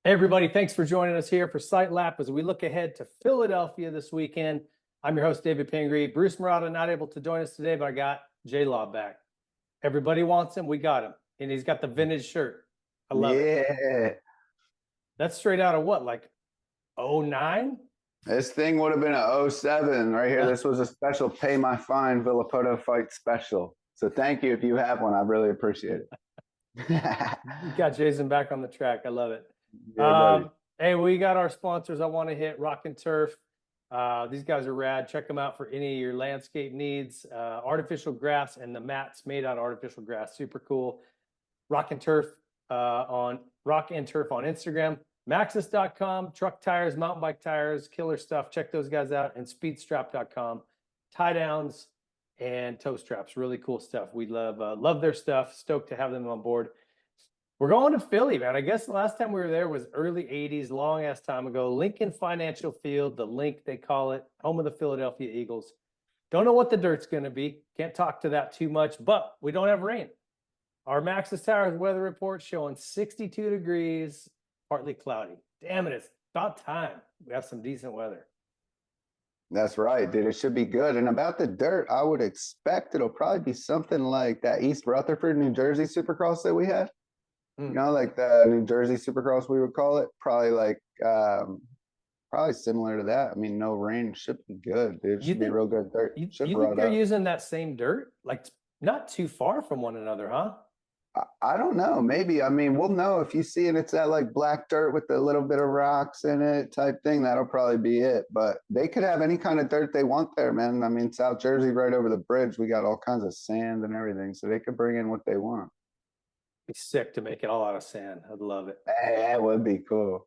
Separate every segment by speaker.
Speaker 1: Hey, everybody, thanks for joining us here for Sight Lap as we look ahead to Philadelphia this weekend. I'm your host, David Pingree. Bruce Murata not able to join us today, but I got J-Law back. Everybody wants him. We got him. And he's got the vintage shirt. I love it.
Speaker 2: Yeah,
Speaker 1: That's straight out of what, like '09?
Speaker 2: this thing would have been a '07 right here. This was a special pay my fine Villapoto fight special. So thank you if you have one. I really appreciate it.
Speaker 1: You got Jason back on the track. I love it.
Speaker 2: Yeah, buddy.
Speaker 1: Hey, we got our sponsors. I want to hit Rock and Turf. These guys are rad. Check them out for any of your landscape needs. Artificial grass and the mats made out of artificial grass. Super cool. Rock and Turf on Rock and Turf on Instagram. Maxxis.com, truck tires, mountain bike tires, killer stuff. Check those guys out. And speedstrap.com, tie downs and toe straps. Really cool stuff. We love their stuff. Stoked to have them on board. We're going to Philly, man. I guess the last time we were there was early 80s, long ass time ago. Lincoln Financial Field, the Link, they call it, home of the Philadelphia Eagles. Don't know what the dirt's going to be. Can't talk to that too much, but we don't have rain. Our Maxxis Tires weather report showing 62 degrees, partly cloudy. Damn it, it's about time we have some decent weather.
Speaker 2: That's right, dude. It should be good. And about the dirt, I would expect it'll probably be something like that East Rutherford, New Jersey Supercross that we had. You know, like the New Jersey Supercross, we would call it. Probably like, probably similar to that. I mean, no rain should be good, dude. It should be real good dirt.
Speaker 1: You
Speaker 2: Should
Speaker 1: think
Speaker 2: rot
Speaker 1: they're
Speaker 2: up.
Speaker 1: using that same dirt? Like not too far from one another, huh?
Speaker 2: I don't know. Maybe. I mean, we'll know if you see it. It's that like black dirt with a little bit of rocks in it type thing. That'll probably be it. But they could have any kind of dirt they want there, man. I mean, South Jersey, right over the bridge, we got all kinds of sand and everything. So they could bring in what they want.
Speaker 1: Be sick to make it all out of sand. I'd love it.
Speaker 2: Hey, that would be cool.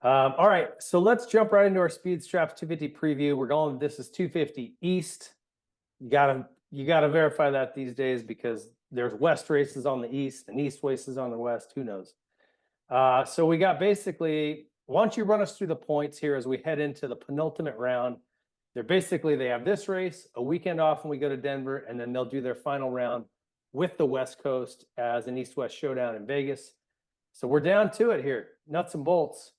Speaker 1: All right, so let's jump right into our Speed Straps 250 preview. We're going. This is 250 East. You gotta verify that these days because there's West races on the East and East races on the West. Who knows? So we got basically. Why don't you run us through the points here as we head into the penultimate round? They have this race, a weekend off when we go to Denver, and then they'll do their final round with the West Coast as an East-West showdown in Vegas. So we're down to it here, nuts and bolts.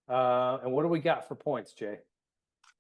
Speaker 1: And what do we got for points, Jay?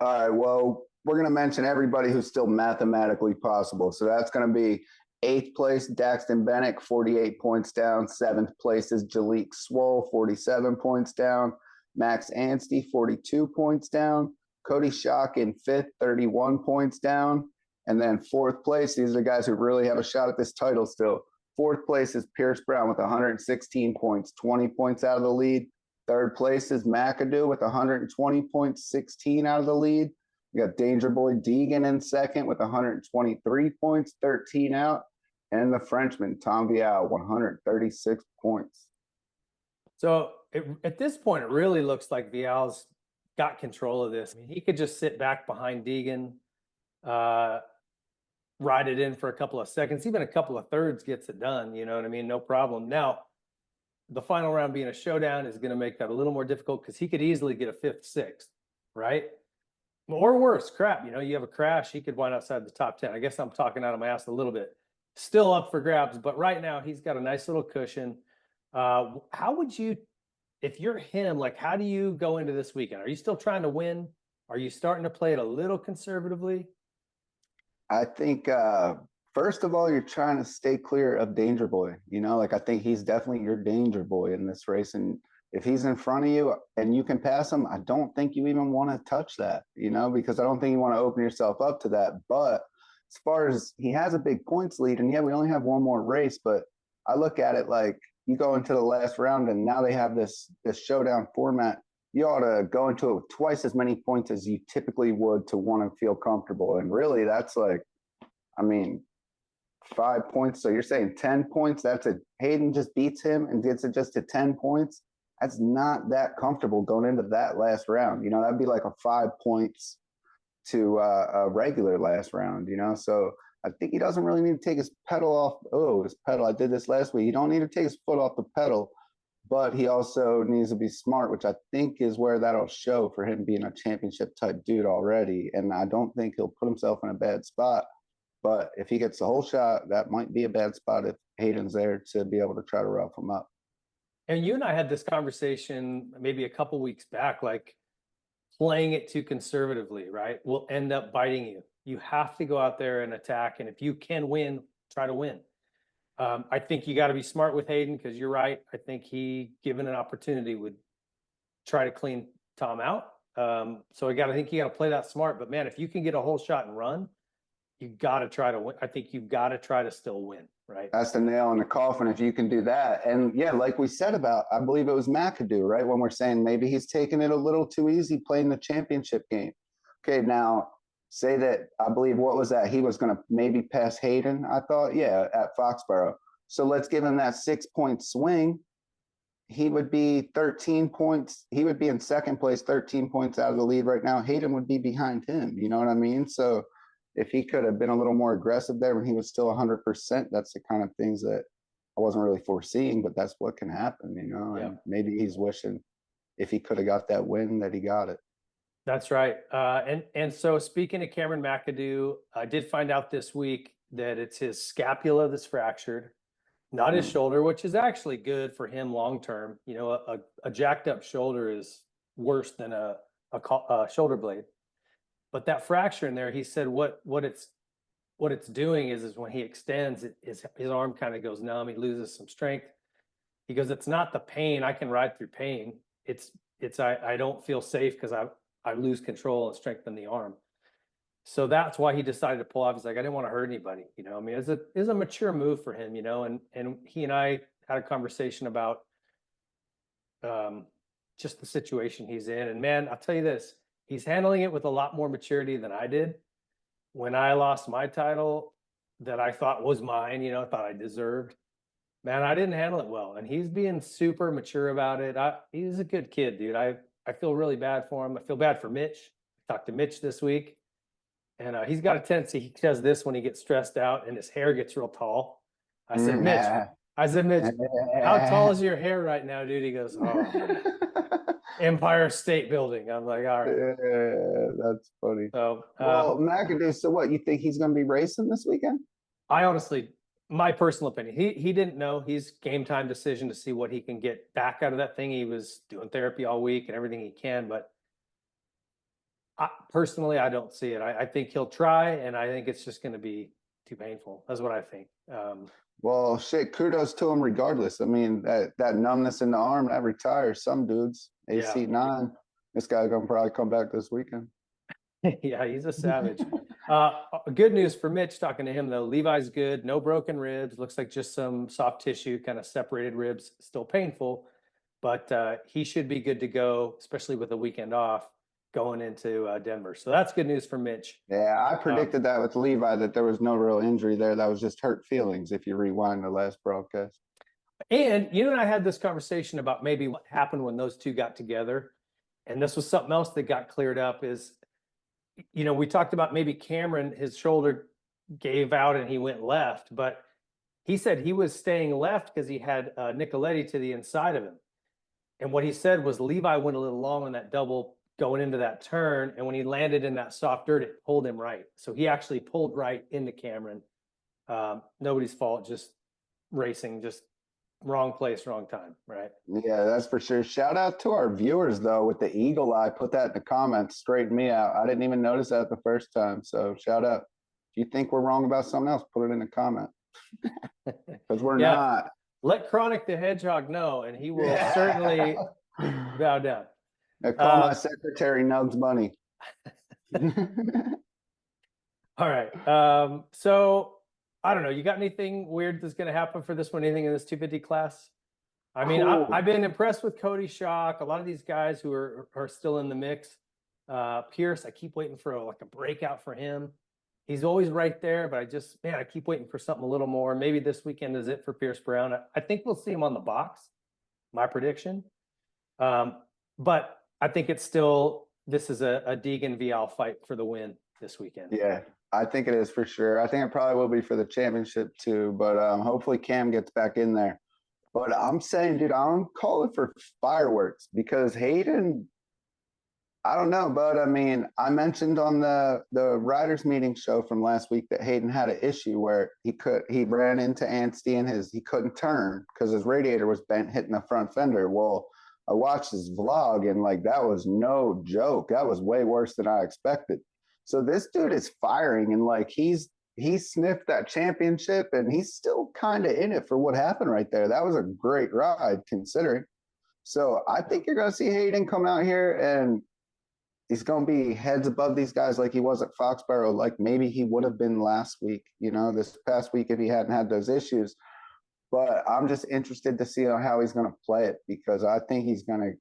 Speaker 2: All right. Well, we're going to mention everybody who's still mathematically possible. So that's going to be eighth place, Daxton Bennick, 48 points down. Seventh place is Jalik Swoll, 47 points down. Max Anstey, 42 points down. Cody Schock in fifth, 31 points down. And then fourth place, these are the guys who really have a shot at this title still. Fourth place is Pierce Brown with 116 points, 20 points out of the lead. Third place is McAdoo with 120 points, 16 out of the lead. We got Danger Boy Deegan in second with 123 points, 13 out. And the Frenchman, Tom Vial, 136 points.
Speaker 1: So at this point, it really looks like Vial's got control of this. I mean, he could just sit back behind Deegan, ride it in for a couple of seconds, even a couple of thirds gets it done. You know what I mean? No problem. Now, the final round being a showdown is going to make that a little more difficult because he could easily get a fifth, sixth, right? Or worse, crap. You know, you have a crash, he could wind outside the top 10. I guess I'm talking out of my ass a little bit. Still up for grabs, but right now he's got a nice little cushion. How would you, if you're him, like how do you go into this weekend? Are you still trying to win? Are you starting to play it a little conservatively?
Speaker 2: I think first of all, you're trying to stay clear of Danger Boy. You know, like I think he's definitely your Danger Boy in this race. And if he's in front of you and you can pass him, I don't think you even want to touch that, you know, because I don't think you want to open yourself up to that. But as far as he has a big points lead, and yeah, we only have one more race, but I look at it like you go into the last round and now they have this showdown format. You ought to go into it with twice as many points as you typically would to want to feel comfortable. And really, that's like, I mean, 5 points. So you're saying 10 points? That's a Hayden just beats him and gets it just to 10 points. That's not that comfortable going into that last round. You know, that'd be like a 5 points to a regular last round, you know? So I think he doesn't really need to take his pedal off. Oh, his pedal. I did this last week. You don't need to take his foot off the pedal, but he also needs to be smart, which I think is where that'll show for him being a championship type dude already. And I don't think he'll put himself in a bad spot. But if he gets the whole shot, that might be a bad spot if Hayden's there to be able to try to rough him up.
Speaker 1: And you and I had this conversation maybe a couple weeks back, like playing it too conservatively, right? Will end up biting you. You have to go out there and attack. And if you can win, try to win. I think you got to be smart with Hayden because you're right. I think he, given an opportunity, would try to clean Tom out. So I think you got to play that smart. But man, if you can get a whole shot and run, you got to try to win. I think you've got to try to still win, right?
Speaker 2: That's the nail in the coffin if you can do that. And yeah, like we said about, I believe it was McAdoo, right? When we're saying maybe he's taking it a little too easy playing the championship game. Okay, now say that, I believe, what was that? He was going to maybe pass Hayden, I thought. Yeah, at Foxborough. So let's give him that 6-point swing. He would be 13 points. He would be in second place, 13 points out of the lead right now. Hayden would be behind him. You know what I mean? So if he could have been a little more aggressive there when he was still 100%, that's the kind of things that I wasn't really foreseeing, but that's what can happen, you know?
Speaker 1: Yeah.
Speaker 2: And maybe he's wishing if he could have got that win that he got it.
Speaker 1: That's right. And so speaking of Cameron McAdoo, I did find out this week that it's his scapula that's fractured, not his shoulder, which is actually good for him long term. You know, a jacked up shoulder is worse than a shoulder blade. But that fracture in there, he said what it's doing is when he extends, his arm kind of goes numb. He loses some strength. He goes, it's not the pain. I can ride through pain. It's I don't feel safe because I lose control and strength in the arm. So that's why he decided to pull off. He's like, I didn't want to hurt anybody. You know, I mean, it's a mature move for him, you know, and he and I had a conversation about just the situation he's in. And man, I'll tell you this, he's handling it with a lot more maturity than I did. When I lost my title that I thought was mine, you know, I thought I deserved, man, I didn't handle it well. And he's being super mature about it. He's a good kid, dude. I feel really bad for him. I feel bad for Mitch. I talked to Mitch this week, and he's got a tendency. He does this when he gets stressed out and his hair gets real tall. I said, Mitch, how tall is your hair right now, dude? He goes, oh, Empire State Building. I'm like, all right.
Speaker 2: Yeah, that's funny.
Speaker 1: So,
Speaker 2: well, McAdoo, so what, you think he's going to be racing this weekend?
Speaker 1: I honestly, my personal opinion, he didn't know. He's game time decision to see what he can get back out of that thing. He was doing therapy all week and everything he can, but personally, I don't see it. I think he'll try, and I think it's just going to be too painful. That's what I think.
Speaker 2: Well, shit, kudos to him regardless. I mean, that numbness in the arm, that retires some dudes. AC9. This guy's going to probably come back this weekend.
Speaker 1: Yeah, he's a savage. Good news for Mitch, talking to him, though. Levi's good. No broken ribs. Looks like just some soft tissue, kind of separated ribs. Still painful, but he should be good to go, especially with a weekend off going into Denver. So that's good news for Mitch.
Speaker 2: Yeah, I predicted that with Levi, that there was no real injury there. That was just hurt feelings if you rewind the last broadcast.
Speaker 1: And you and I had this conversation about maybe what happened when those two got together. And this was something else that got cleared up is, you know, we talked about maybe Cameron, his shoulder gave out and he went left, but he said he was staying left because he had Nicoletti to the inside of him. And what he said was Levi went a little long on that double going into that turn. And when he landed in that soft dirt, it pulled him right. So he actually pulled right into Cameron. Nobody's fault, just racing, just wrong place, wrong time, right?
Speaker 2: Yeah, that's for sure. Shout out to our viewers, though, with the eagle eye. Put that in the comments, straighten me out. I didn't even notice that the first time. So shout out. If you think we're wrong about something else, put it in the comment. Because we're not.
Speaker 1: Let Chronic the Hedgehog know, and he will certainly bow down.
Speaker 2: I call my secretary Nugs Bunny.
Speaker 1: All right. So I don't know. You got anything weird that's going to happen for this one? Anything in this 250 class? I mean, cool. I've been impressed with Cody Schock. A lot of these guys who are still in the mix. Pierce, I keep waiting for a breakout for him. He's always right there, but I keep waiting for something a little more. Maybe this weekend is it for Pierce Brown. I think we'll see him on the box. My prediction. But I think this is a Deegan Vial fight for the win this weekend.
Speaker 2: Yeah, I think it is for sure. I think it probably will be for the championship too, but hopefully Cam gets back in there. But I'm saying, dude, I'm calling for fireworks because Hayden, I don't know, but I mean, I mentioned on the writers meeting show from last week that Hayden had an issue where he ran into Anstey and he couldn't turn because his radiator was bent hitting the front fender. Well, I watched his vlog and like that was no joke. That was way worse than I expected. So this dude is firing and like he sniffed that championship and he's still kind of in it for what happened right there. That was a great ride considering. So I think you're going to see Hayden come out here and he's going to be heads above these guys like he was at Foxborough, like maybe he would have been last week, this past week if he hadn't had those issues. But I'm just interested to see how he's going to play it because I think he's going to.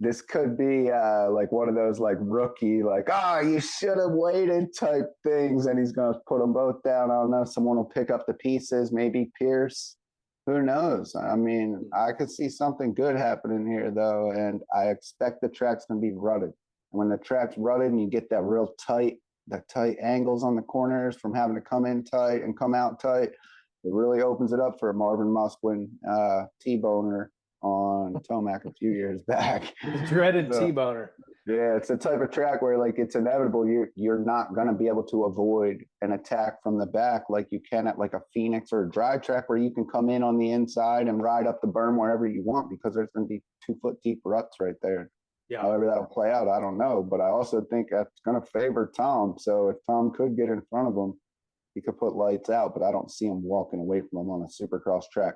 Speaker 2: This could be like one of those like rookie, like, you should have waited type things. And he's going to put them both down. I don't know. Someone will pick up the pieces, maybe Pierce. Who knows? I mean, I could see something good happening here, though. And I expect the track's going to be rutted. When the track's rutted and you get that real the tight angles on the corners from having to come in tight and come out tight, it really opens it up for a Marvin Musquin T-boner on Tomac a few years back.
Speaker 1: The dreaded T-boner.
Speaker 2: Yeah, it's a type of track where like it's inevitable you're not going to be able to avoid an attack from the back like you can at like a Phoenix or a dry track where you can come in on the inside and ride up the berm wherever you want because there's going to be 2-foot deep ruts right there.
Speaker 1: Yeah.
Speaker 2: However that'll play out, I don't know. But I also think that's going to favor Tom. So if Tom could get in front of him, he could put lights out. But I don't see him walking away from him on a Supercross track,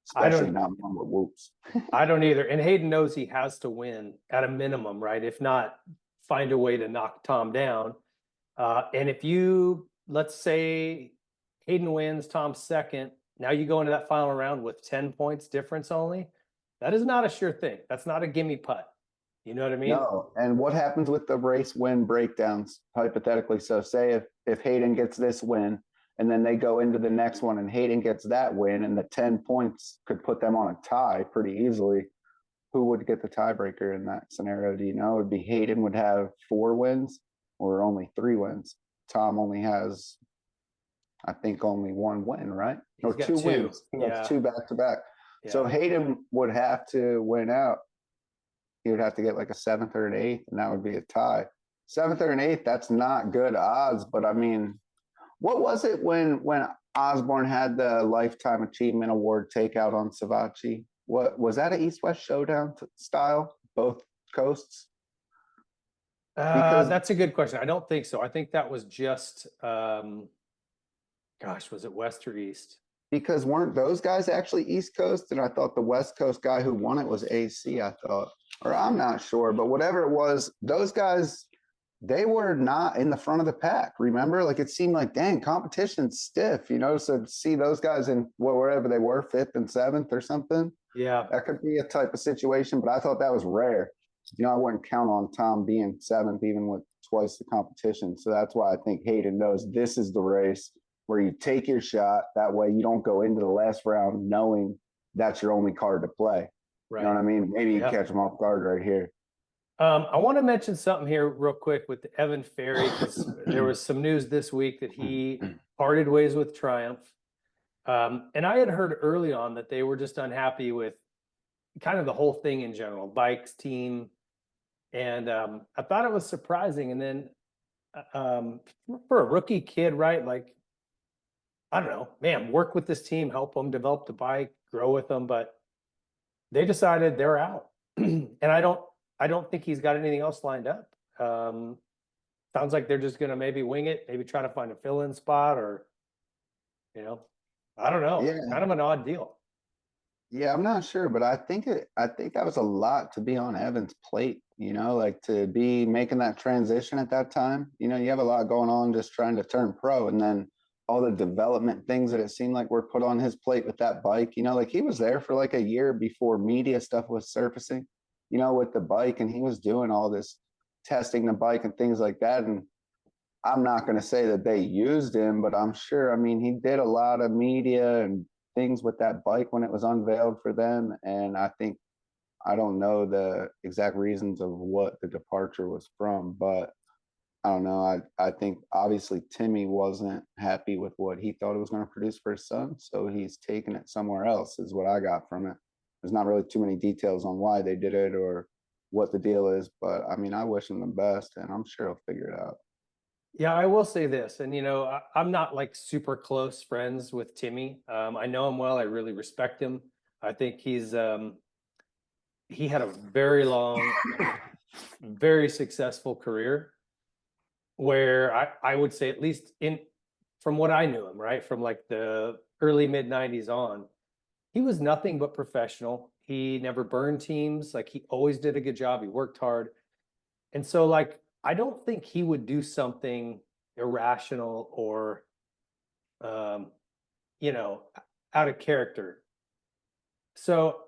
Speaker 2: especially not one with whoops.
Speaker 1: I don't either. And Hayden knows he has to win at a minimum, right? If not, find a way to knock Tom down. And if let's say Hayden wins, Tom's second, now you go into that final round with 10 points difference only. That is not a sure thing. That's not a gimme putt. You know what I mean?
Speaker 2: No. And what happens with the race win breakdowns, hypothetically? So say if Hayden gets this win and then they go into the next one and Hayden gets that win and the 10 points could put them on a tie pretty easily, who would get the tiebreaker in that scenario? Do you know? It would be Hayden would have 4 wins or only 3 wins. Tom only has, I think, only 1 win, right? Or 2 wins. He has 2 back-to-back. Yeah. So Hayden would have to win out. He would have to get like a 7th or an 8th, and that would be a tie. 7th or an 8th, that's not good odds. But I mean, what was it when Osborne had the Lifetime Achievement Award takeout on Savatgy? What was that? An East-West Showdown style, both coasts?
Speaker 1: That's a good question. I don't think so. I think that was just, was it West or East?
Speaker 2: Because weren't those guys actually East Coast? And I thought the West Coast guy who won it was AC, I thought. Or I'm not sure, but whatever it was, those guys, they were not in the front of the pack. Remember? Like it seemed like, dang, competition's stiff, So see those guys in wherever they were, 5th and 7th or something.
Speaker 1: Yeah.
Speaker 2: That could be a type of situation, but I thought that was rare. I wouldn't count on Tom being 7th, even with twice the competition. So that's why I think Hayden knows this is the race where you take your shot. That way you don't go into the last round knowing that's your only card to play. Right. You know what I mean? Maybe you catch them off guard right here.
Speaker 1: I want to mention something here real quick with Evan Ferry, because there was some news this week that he parted ways with Triumph. And I had heard early on that they were just unhappy with kind of the whole thing in general, bikes, team. And I thought it was surprising. And then for a rookie kid, right? Like, I don't know, man, work with this team, help them develop the bike, grow with them. But they decided they're out. And I don't think he's got anything else lined up. Sounds like they're just going to maybe wing it, maybe try to find a fill-in spot or, I don't know. Yeah. Kind of an odd deal.
Speaker 2: Yeah, I'm not sure, but I think that was a lot to be on Evan's plate, like to be making that transition at that time. You have a lot going on just trying to turn pro, and then all the development things that it seemed like were put on his plate with that bike. Like he was there for like a year before media stuff was surfacing, with the bike, and he was doing all this testing the bike and things like that. And I'm not going to say that they used him, but I'm sure, he did a lot of media and things with that bike when it was unveiled for them. And I don't know the exact reasons of what the departure was from, but I don't know. I think obviously Timmy wasn't happy with what he thought it was going to produce for his son. So he's taken it somewhere else is what I got from it. There's not really too many details on why they did it or what the deal is, but I mean, I wish him the best, and I'm sure he'll figure it out.
Speaker 1: Yeah, I will say this, and I'm not like super close friends with Timmy. I know him well. I really respect him. I think he had a very long, very successful career where I would say at least in from what I knew him, right? From like the early mid 90s on, he was nothing but professional. He never burned teams. Like he always did a good job. He worked hard. And so like I don't think he would do something irrational or um, you know, out of character. So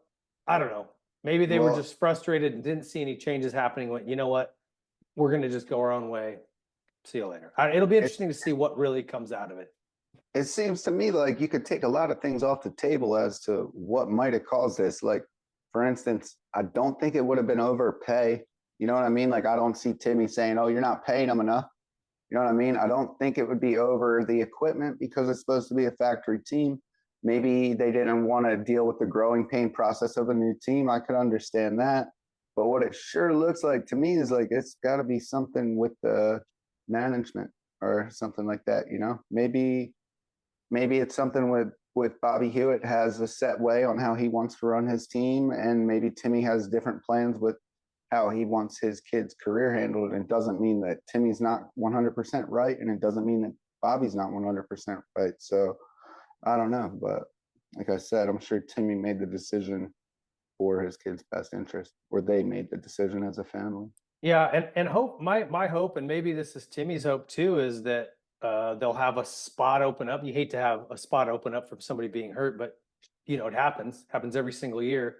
Speaker 1: I don't know. Maybe they were
Speaker 2: Well,
Speaker 1: just frustrated and didn't see any changes happening. Went, you know what? We're going to just go our own way. See you later. It'll be
Speaker 2: it
Speaker 1: interesting to see what really comes out of it.
Speaker 2: it seems to me like you could take a lot of things off the table as to what might have caused this. Like, for instance, I don't think it would have been overpay. You know what I mean? Like, I don't see Timmy saying, "Oh, you're not paying him enough." You know what I mean? I don't think it would be over the equipment because it's supposed to be a factory team. Maybe they didn't want to deal with the growing pain process of a new team. I could understand that. But what it sure looks like to me is like it's got to be something with the management or something like that, you know? Maybe it's something with Bobby Hewitt has a set way on how he wants to run his team, and maybe Timmy has different plans with how he wants his kid's career handled. And it doesn't mean that Timmy's not 100% right, and it doesn't mean that Bobby's not 100% right. So I don't know, but like I said, I'm sure Timmy made the decision for his kid's best interest, or they made the decision as a family.
Speaker 1: Yeah, and hope my hope, and maybe this is Timmy's hope too, is that they'll have a spot open up. You hate to have a spot open up from somebody being hurt, but it happens every single year.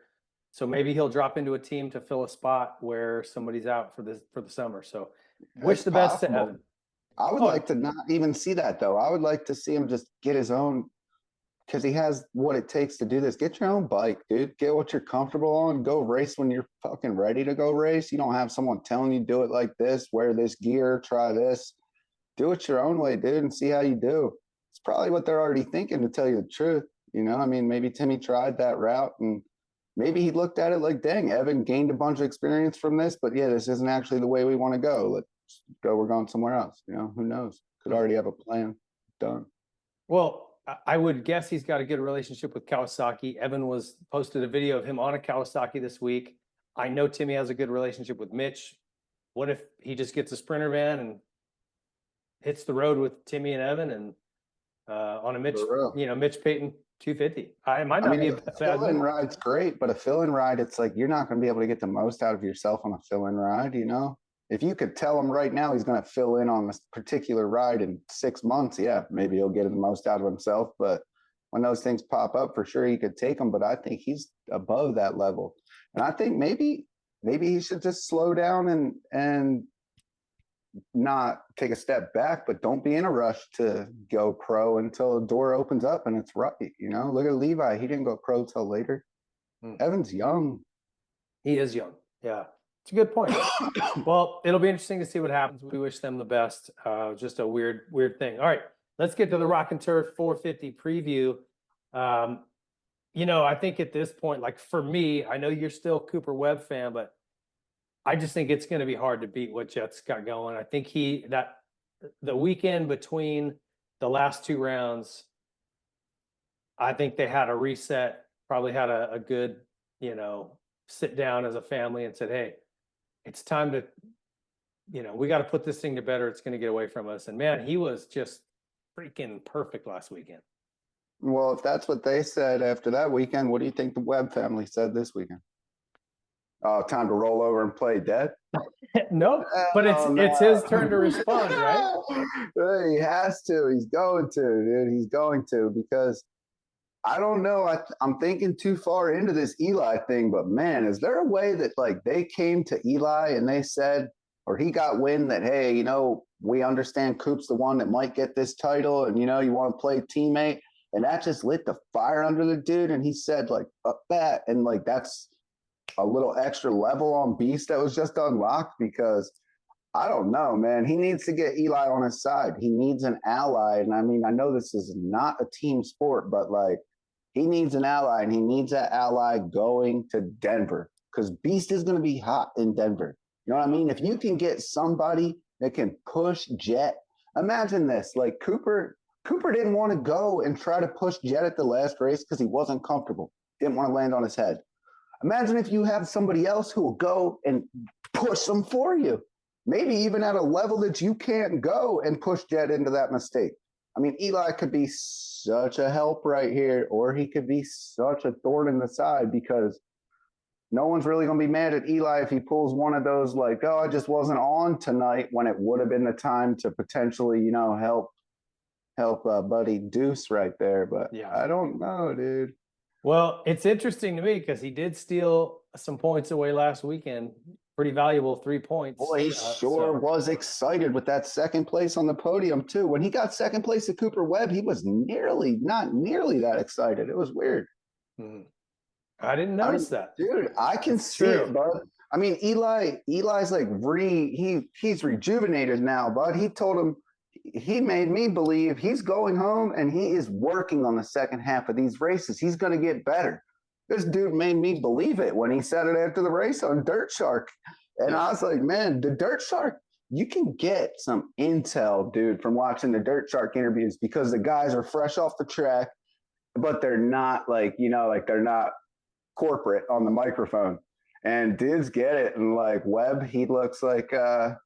Speaker 1: So maybe he'll drop into a team to fill a spot where somebody's out for the summer. So wish
Speaker 2: It's
Speaker 1: the best to
Speaker 2: possible.
Speaker 1: Evan.
Speaker 2: I would
Speaker 1: Oh,
Speaker 2: like to not even see that though. I would like to see him just get his own because he has what it takes to do this. Get your own bike, dude. Get what you're comfortable on. Go race when you're fucking ready to go race. You don't have someone telling you do it like this, wear this gear, try this. Do it your own way, dude, and see how you do. It's probably what they're already thinking, to tell you the truth. You know, I mean, maybe Timmy tried that route and maybe he looked at it like, dang, Evan gained a bunch of experience from this, but yeah, this isn't actually the way we want to go. Let's go. We're going somewhere else. You know, who knows? Could already have a plan done.
Speaker 1: well, I would guess he's got a good relationship with Kawasaki. Evan was posted a video of him on a Kawasaki this week. I know Timmy has a good relationship with Mitch. What if he just gets a Sprinter van and hits the road with Timmy and Evan and on a
Speaker 2: For real.
Speaker 1: Mitch Payton 250? It might
Speaker 2: I
Speaker 1: not
Speaker 2: mean,
Speaker 1: be a
Speaker 2: a
Speaker 1: bad
Speaker 2: fill-in
Speaker 1: move.
Speaker 2: ride's great, but a fill-in ride, it's like you're not going to be able to get the most out of yourself on a fill-in ride. You know, if you could tell him right now he's going to fill in on this particular ride in 6 months, yeah, maybe he'll get the most out of himself. But when those things pop up, for sure he could take them. But I think he's above that level, and I think maybe he should just slow down and not take a step back, but don't be in a rush to go pro until the door opens up and it's right. You know, look at Levi. He didn't go pro till later.
Speaker 1: Hmm.
Speaker 2: Evan's young.
Speaker 1: He is young. Yeah, it's a good point. Well, it'll be interesting to see what happens. We wish them the best. Just a weird thing. All right, let's get to the Rock and Turf 450 preview. Um, I think at this point, like for me, I know you're still Cooper Webb fan, but I just think it's going to be hard to beat what Jets got going. I think the weekend between the last two rounds, I think they had a reset, probably had a good, sit down as a family and said, hey, it's time to, we got to put this thing to better. It's going to get away from us. And man, he was just freaking perfect last weekend.
Speaker 2: Well, if that's what they said after that weekend, what do you think the Webb family said this weekend? Oh, time to roll over and play dead.
Speaker 1: No, but
Speaker 2: Oh
Speaker 1: it's his
Speaker 2: no!
Speaker 1: turn to respond, right?
Speaker 2: He has to. He's going to, dude. He's going to because I don't know. I'm thinking too far into this Eli thing, but man, is there a way that like they came to Eli and they said, or he got wind that, hey, we understand Coop's the one that might get this title, and you want to play teammate, and that just lit the fire under the dude, and he said like, up that, and like that's a little extra level on Beast that was just unlocked because I don't know, man. He needs to get Eli on his side. He needs an ally. And I mean, I know this is not a team sport, but like he needs an ally and he needs that ally going to Denver. because Beast is going to be hot in Denver. You know what I mean? If you can get somebody that can push Jet, imagine this: like Cooper didn't want to go and try to push Jet at the last race because he wasn't comfortable, didn't want to land on his head. Imagine if you have somebody else who will go and push them for you, maybe even at a level that you can't go and push Jet into that mistake. I mean, Eli could be such a help right here, or he could be such a thorn in the side because no one's really going to be mad at Eli if he pulls one of those like, oh, I just wasn't on tonight when it would have been the time to potentially, help buddy Deuce right there. But
Speaker 1: Yeah.
Speaker 2: I don't know, dude.
Speaker 1: Well, it's interesting to me because he did steal some points away last weekend. Pretty valuable 3 points.
Speaker 2: Boy, he sure was excited with that second place on the podium, too. When he got second place at Cooper Webb, he was not nearly that excited. It was weird.
Speaker 1: I didn't notice that.
Speaker 2: Dude, I can see it, bud. I mean, Eli's like he's rejuvenated now, bud. He made me believe he's going home and he is working on the second half of these races. He's going to get better. This dude made me believe it when he said it after the race on Dirt Shark. And I was like, man, the Dirt Shark, you can get some intel, dude, from watching the Dirt Shark interviews because the guys are fresh off the track, but they're not like they're not corporate on the microphone. And dudes get it. And like Webb, he looks like, I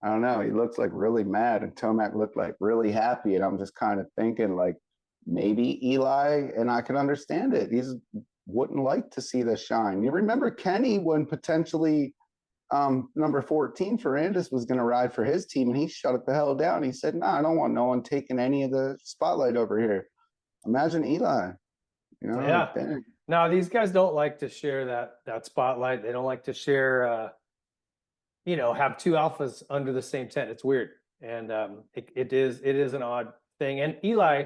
Speaker 2: don't know, he looks like really mad. And Tomac looked like really happy. And I'm just kind of thinking like, maybe Eli, and I can understand it. He's wouldn't like to see the shine. You remember Kenny when potentially number 14 Ferrandis was going to ride for his team, and he shut it the hell down. He said, "No, I don't want no one taking any of the spotlight over here." Imagine Eli.
Speaker 1: Yeah. No, these guys don't like to share that spotlight. They don't like to share. Have two alphas under the same tent. It's weird, and it is an odd thing. And Eli,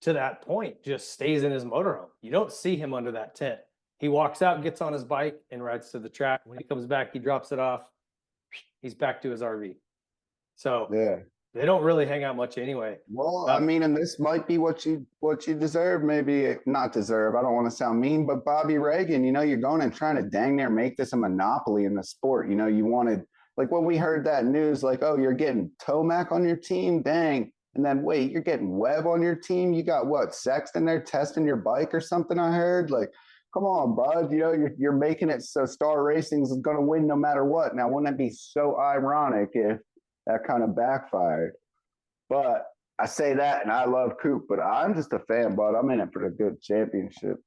Speaker 1: to that point, just stays in his motorhome. You don't see him under that tent. He walks out, gets on his bike, and rides to the track. When he comes back, he drops it off. He's back to his RV. So
Speaker 2: yeah,
Speaker 1: they don't really hang out much anyway.
Speaker 2: Well, I mean, and this might be what you deserve, maybe not deserve. I don't want to sound mean, but Bobby Reagan, you're going and trying to dang near make this a monopoly in the sport. You wanted, like when we heard that news, like, oh, you're getting Tomac on your team, dang. And then wait, you're getting Webb on your team. You got what, Sexton there testing your bike or something? I heard. Like, come on, bud. You're making it so Star Racing is going to win no matter what. Now, wouldn't it be so ironic if that kind of backfired? But I say that, and I love Coop, but I'm just a fan, bud. I'm in it for the good championship.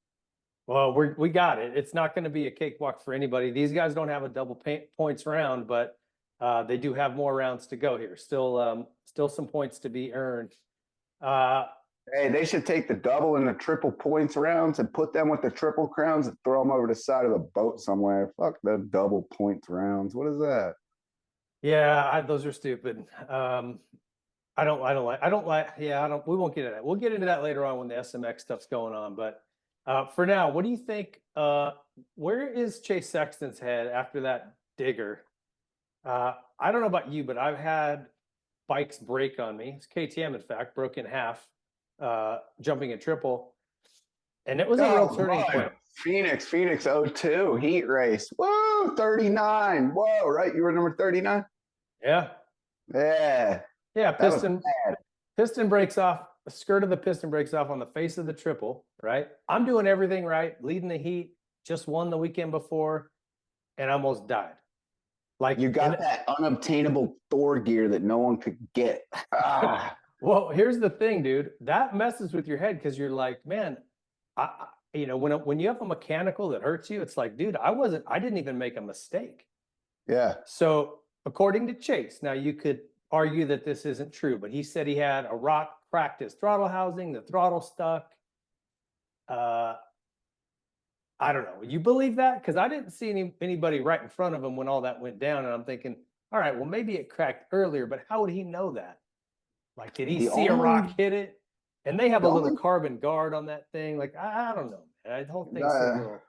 Speaker 1: Well, we got it. It's not going to be a cakewalk for anybody. These guys don't have a double points round, but they do have more rounds to go here. Still some points to be earned.
Speaker 2: Hey, they should take the double and the triple points rounds and put them with the triple crowns and throw them over the side of the boat somewhere. Fuck the double points rounds. What is that?
Speaker 1: Yeah, those are stupid. We won't get into that. We'll get into that later on when the SMX stuff's going on. But for now, what do you think? Where is Chase Sexton's head after that digger? I don't know about you, but I've had bikes break on me. It's KTM, in fact, broke in half, jumping a triple. And it was a real turning point.
Speaker 2: Phoenix 02 heat race. Whoa, 39. Whoa, right? You were number 39?
Speaker 1: Yeah.
Speaker 2: Yeah.
Speaker 1: Yeah, piston breaks off, the skirt of the piston breaks off on the face of the triple, right? I'm doing everything right, leading the heat, just won the weekend before, and almost died. Like
Speaker 2: you got that unobtainable Thor gear that no one could get.
Speaker 1: Well, here's the thing, dude. That messes with your head because you're like, man, when you have a mechanical that hurts you, it's like, dude, I didn't even make a mistake.
Speaker 2: Yeah.
Speaker 1: So according to Chase, now you could argue that this isn't true, but he said he had a rock cracked his throttle housing, the throttle stuck. I don't know. You believe that? Because I didn't see anybody right in front of him when all that went down. And I'm thinking, all right, well, maybe it cracked earlier, but how would he know that? Like, did he see a rock hit it? And they have a little carbon guard on that thing. Like, I don't know, man. I don't think so.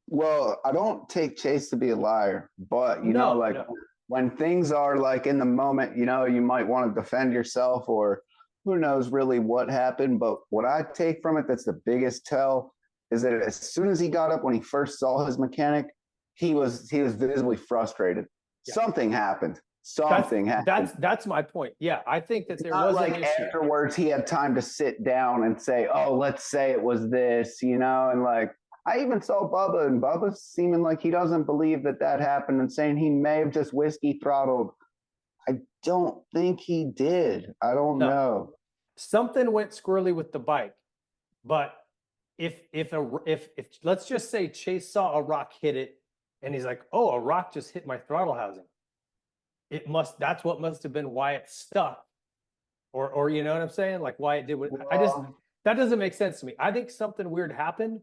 Speaker 2: Well, I don't take Chase to be a liar, but
Speaker 1: No.
Speaker 2: when things are like in the moment, you might want to defend yourself or who knows really what happened. But what I take from it that's the biggest tell is that as soon as he got up, when he first saw his mechanic, he was visibly frustrated.
Speaker 1: Yeah.
Speaker 2: Something happened.
Speaker 1: That's,
Speaker 2: Something happened.
Speaker 1: that's my point. Yeah, I think that
Speaker 2: It's
Speaker 1: there
Speaker 2: not
Speaker 1: was
Speaker 2: like
Speaker 1: an issue.
Speaker 2: afterwards he had time to sit down and say, "Oh, let's say it was this," you know, and like I even saw Bubba, and Bubba seeming like he doesn't believe that that happened, and saying he may have just whiskey throttled. I don't think he did. I don't
Speaker 1: No.
Speaker 2: know.
Speaker 1: Something went squirrely with the bike, but if let's just say Chase saw a rock hit it and he's like, "Oh, a rock just hit my throttle housing." That's what must have been why it stuck. Or you know what I'm saying? Like why it did what
Speaker 2: Well,
Speaker 1: that doesn't make sense to me. I think something weird happened.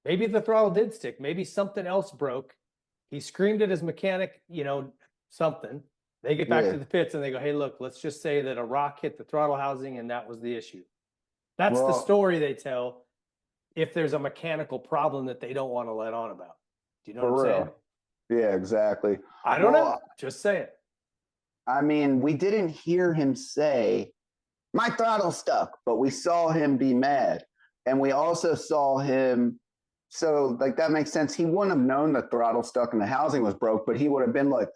Speaker 1: Maybe the throttle did stick. Maybe something else broke. He screamed at his mechanic, you know, something. They get back
Speaker 2: yeah.
Speaker 1: to the pits and they go, "Hey, look, let's just say that a rock hit the throttle housing and that was the issue." That's the
Speaker 2: Well,
Speaker 1: story they tell if there's a mechanical problem that they don't want to let on about. Do you know
Speaker 2: for
Speaker 1: what I'm saying?
Speaker 2: real. Yeah, exactly.
Speaker 1: I don't know.
Speaker 2: Well,
Speaker 1: Just say it.
Speaker 2: I mean, we didn't hear him say, "My throttle stuck," but we saw him be mad. And we also saw him. So, like, that makes sense. He wouldn't have known the throttle stuck and the housing was broke, but he would have been like,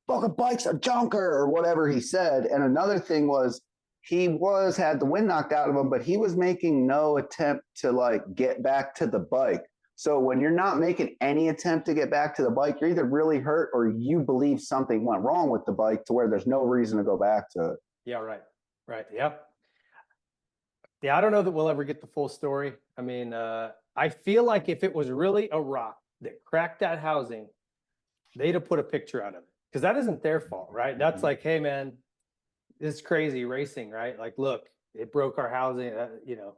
Speaker 2: "Fucking bike's a junker," or whatever he said. And another thing was, had the wind knocked out of him, but he was making no attempt to, like, get back to the bike. So when you're not making any attempt to get back to the bike, you're either really hurt or you believe something went wrong with the bike to where there's no reason to go back to it.
Speaker 1: Yeah, right. Right. Yep. Yeah, I don't know that we'll ever get the full story. I mean, I feel like if it was really a rock that cracked that housing, they'd have put a picture out of it because that isn't their fault, right? That's like, "Hey, man, this is crazy racing, right? Like, look, it broke our housing." You know,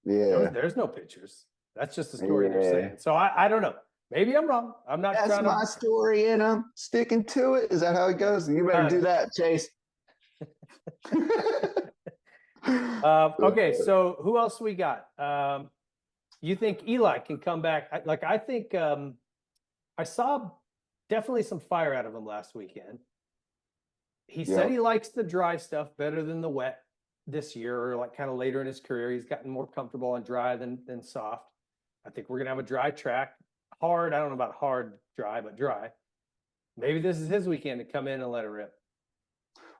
Speaker 2: Yeah.
Speaker 1: there's no pictures. That's just the story they're
Speaker 2: Yeah.
Speaker 1: saying. So I don't know. Maybe I'm wrong. I'm not
Speaker 2: That's
Speaker 1: trying
Speaker 2: my
Speaker 1: to.
Speaker 2: story, and I'm sticking to it. Is that how it goes? You better do that, Chase.
Speaker 1: Okay, so who else we got? You think Eli can come back? I think I saw definitely some fire out of him last weekend. He said he
Speaker 2: Yep.
Speaker 1: likes the dry stuff better than the wet this year, or like kind of later in his career. He's gotten more comfortable on dry than soft. I think we're gonna have a dry track. Hard, I don't know about hard dry, but dry. Maybe this is his weekend to come in and let it rip.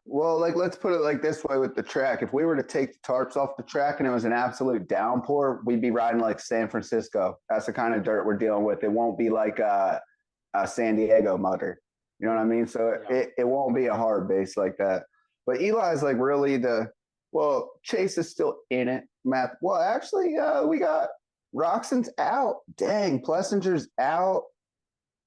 Speaker 2: Well, like let's put it like this way with the track. If we were to take the tarps off the track and it was an absolute downpour, we'd be riding like San Francisco. That's the kind of dirt we're dealing with. It won't be like a San Diego mutter. You know what I mean? So
Speaker 1: Yeah.
Speaker 2: it won't be a hard base like that. But Eli's like really well, Chase is still in it. Matt. Well, actually, we got Roxon's out. Dang, Plessinger's out.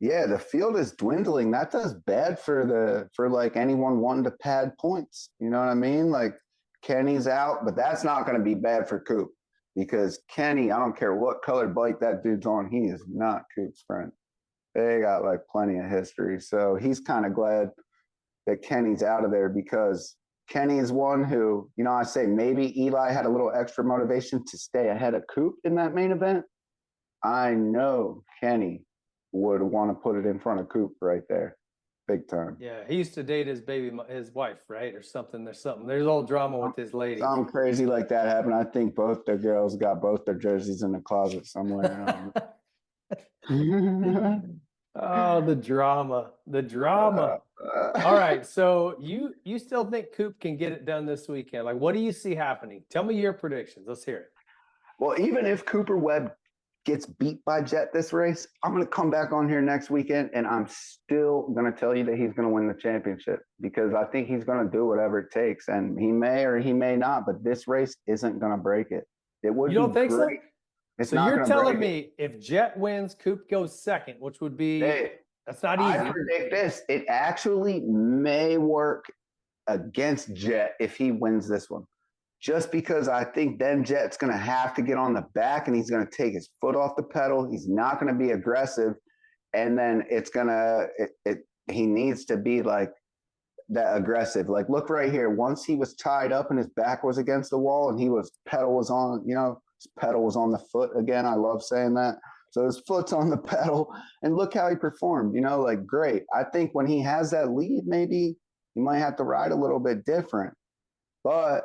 Speaker 2: Yeah, the field is dwindling. That does bad for like anyone wanting to pad points. You know what I mean? Like Kenny's out, but that's not going to be bad for Coop because Kenny, I don't care what colored bike that dude's on, he is not Coop's friend. They got like plenty of history, so he's kind of glad that Kenny's out of there because Kenny's one who, you know, I say maybe Eli had a little extra motivation to stay ahead of Coop in that main event. I know Kenny would want to put it in front of Coop right there, big time.
Speaker 1: Yeah, he used to date his wife, right, or something. There's all drama with his lady.
Speaker 2: Something crazy like that happened. I think both the girls got both their jerseys in the closet somewhere.
Speaker 1: Oh, the drama, the drama. All right, so you still think Coop can get it done this weekend? Like, what do you see happening? Tell me your predictions. Let's hear it.
Speaker 2: Well, even if Cooper Webb gets beat by Jet this race, I'm going to come back on here next weekend and I'm still going to tell you that he's going to win the championship because I think he's going to do whatever it takes. And he may or he may not, but this race isn't going to break it. It would
Speaker 1: You don't
Speaker 2: be
Speaker 1: think so?
Speaker 2: great. It's
Speaker 1: So
Speaker 2: not
Speaker 1: you're
Speaker 2: gonna
Speaker 1: telling
Speaker 2: break
Speaker 1: me if Jet wins, Coop goes second, which would be
Speaker 2: Hey,
Speaker 1: that's not
Speaker 2: I
Speaker 1: easy.
Speaker 2: predict this. It actually may work against Jet if he wins this one. Just because I think then Jet's going to have to get on the back and he's going to take his foot off the pedal. He's not going to be aggressive. And then it's going to, he needs to be like that aggressive. Like, look right here. Once he was tied up and his back was against the wall and pedal was on, you know, his pedal was on the foot again. I love saying that. So his foot's on the pedal and look how he performed, you know, like great. I think when he has that lead, maybe he might have to ride a little bit different. But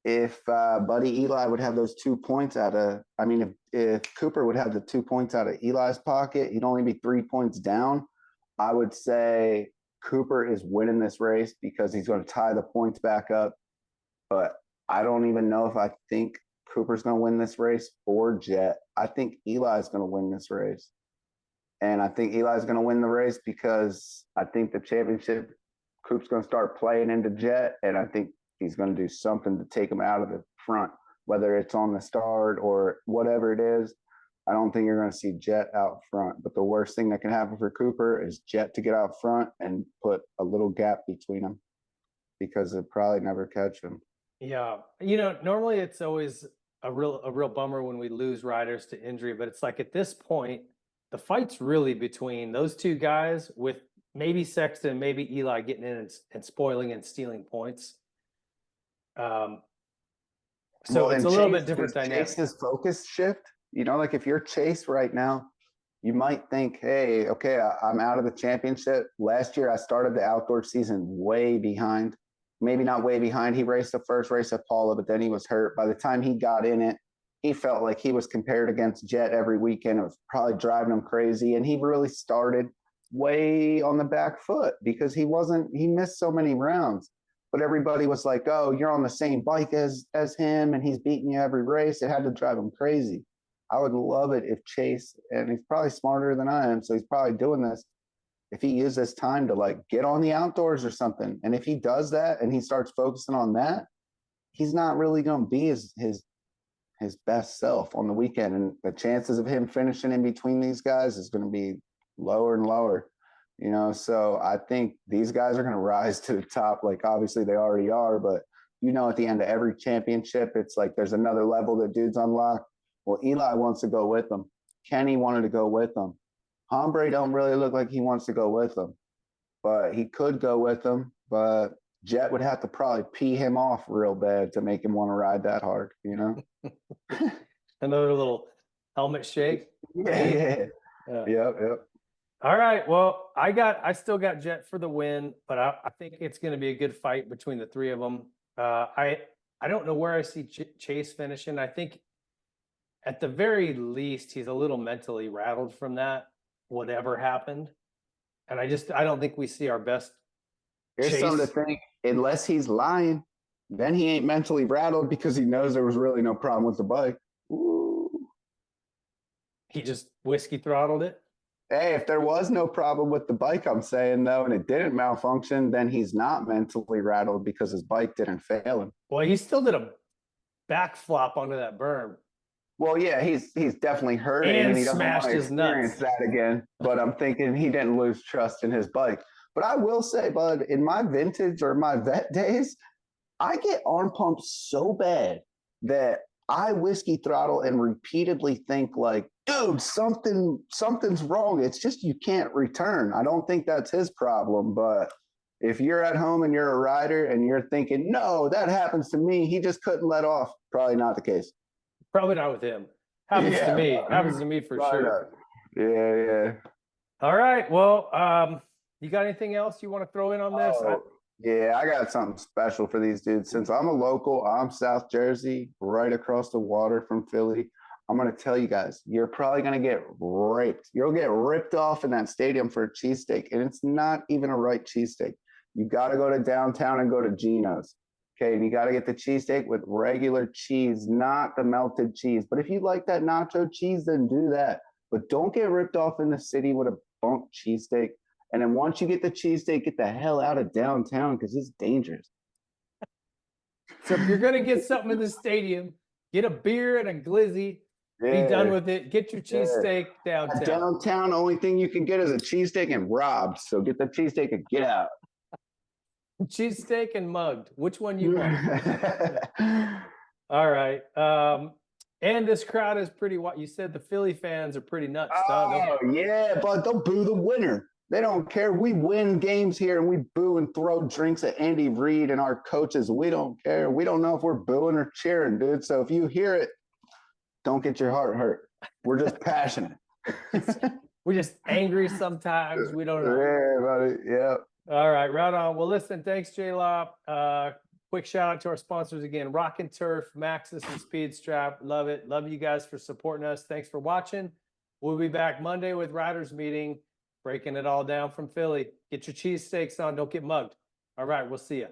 Speaker 2: if Buddy Eli would have those 2 points out of, I mean, if Cooper would have the 2 points out of Eli's pocket, he'd only be 3 points down. I would say Cooper is winning this race because he's going to tie the points back up. But I don't even know if I think Cooper's going to win this race or Jet. I think Eli's going to win this race. And I think Eli's going to win the race because I think the championship, Coop's going to start playing into Jet. And I think he's going to do something to take him out of the front, whether it's on the start or whatever it is. I don't think you're going to see Jet out front. But the worst thing that can happen for Cooper is Jet to get out front and put a little gap between them because it'll probably never catch him.
Speaker 1: Yeah. Normally it's always a real bummer when we lose riders to injury, but it's like at this point, the fight's really between those two guys with maybe Sexton, maybe Eli getting in and spoiling and stealing points. So it's a little bit different dynamic.
Speaker 2: Chase's focus shift. Like if you're Chase right now, you might think, hey, okay, I'm out of the championship. Last year, I started the outdoor season way behind. Maybe not way behind. He raced the first race at Paula, but then he was hurt. By the time he got in it, he felt like he was compared against Jet every weekend. It was probably driving him crazy. And he really started way on the back foot because he missed so many rounds. But everybody was like, oh, you're on the same bike as him and he's beating you every race. It had to drive him crazy. I would love it if Chase, and he's probably smarter than I am, so he's probably doing this, if he used this time to like get on the outdoors or something. And if he does that and he starts focusing on that, he's not really going to be his best self on the weekend. And the chances of him finishing in between these guys is going to be lower and lower. So I think these guys are going to rise to the top. Like obviously they already are, but at the end of every championship, it's like there's another level that dudes unlock. Well, Eli wants to go with them. Kenny wanted to go with them. Hombre don't really look like he wants to go with them, but he could go with them. But Jet would have to probably pee him off real bad to make him want to ride that hard,
Speaker 1: Another little helmet shake.
Speaker 2: Yeah. Yep.
Speaker 1: All right. Well, I still got Jet for the win, but I think it's going to be a good fight between the three of them. I don't know where I see Chase finishing. I think at the very least, he's a little mentally rattled from that, whatever happened. And I don't think we see our best.
Speaker 2: Here's something to think. Unless he's lying, then he ain't mentally rattled because he knows there was really no problem with the bike. Ooh.
Speaker 1: He just whiskey throttled it.
Speaker 2: Hey, if there was no problem with the bike, I'm saying though, and it didn't malfunction, then he's not mentally rattled because his bike didn't fail him.
Speaker 1: Well, he still did a back flop onto that berm.
Speaker 2: Well, yeah, he's definitely hurt and he doesn't want to experience that again. But I'm thinking he didn't lose trust in his bike. But I will say, bud, in my vintage or my vet days, I get arm pumps so bad that I whiskey throttle and repeatedly think like, dude, something's wrong. It's just you can't return. I don't think that's his problem. But if you're at home and you're a rider and you're thinking, no, that happens to me, he just couldn't let off. Probably not the case.
Speaker 1: Probably not with him. Happens to me. Happens to me for sure.
Speaker 2: Yeah.
Speaker 1: All right. Well, you got anything else you want to throw in on this?
Speaker 2: Yeah, I got something special for these dudes. Since I'm a local, I'm South Jersey, right across the water from Philly. I'm going to tell you guys, you're probably going to get raped. You'll get ripped off in that stadium for a cheesesteak, and it's not even a right cheesesteak. You got to go to downtown and go to Geno's. Okay, and you got to get the cheesesteak with regular cheese, not the melted cheese. But if you like that nacho cheese, then do that. But don't get ripped off in the city with a bunk cheesesteak. And then once you get the cheesesteak, get the hell out of downtown because it's dangerous.
Speaker 1: So if you're going to get something in the stadium, get a beer and a glizzy. Yeah. Be done with it. Get your cheesesteak downtown.
Speaker 2: Downtown, only thing you can get is a cheesesteak and robbed. So get the cheesesteak and get out.
Speaker 1: Cheesesteak and mugged. Which one you want? All right. And this crowd is pretty wild. You said the Philly fans are pretty nuts.
Speaker 2: Yeah, but they'll boo the winner. They don't care. We win games here and we boo and throw drinks at Andy Reid and our coaches. We don't care. We don't know if we're booing or cheering, dude. So if you hear it, don't get your heart hurt. We're just passionate.
Speaker 1: We're just angry sometimes. We don't know.
Speaker 2: Yeah, buddy. Yeah.
Speaker 1: All right, right on. Well, listen, thanks, J-Lop. Quick shout out to our sponsors again, Rock and Turf, Maxxis, and Speed Strap. Love it. Love you guys for supporting us. Thanks for watching. We'll be back Monday with Riders Meeting, breaking it all down from Philly. Get your cheesesteaks on. Don't get mugged. All right, we'll see you.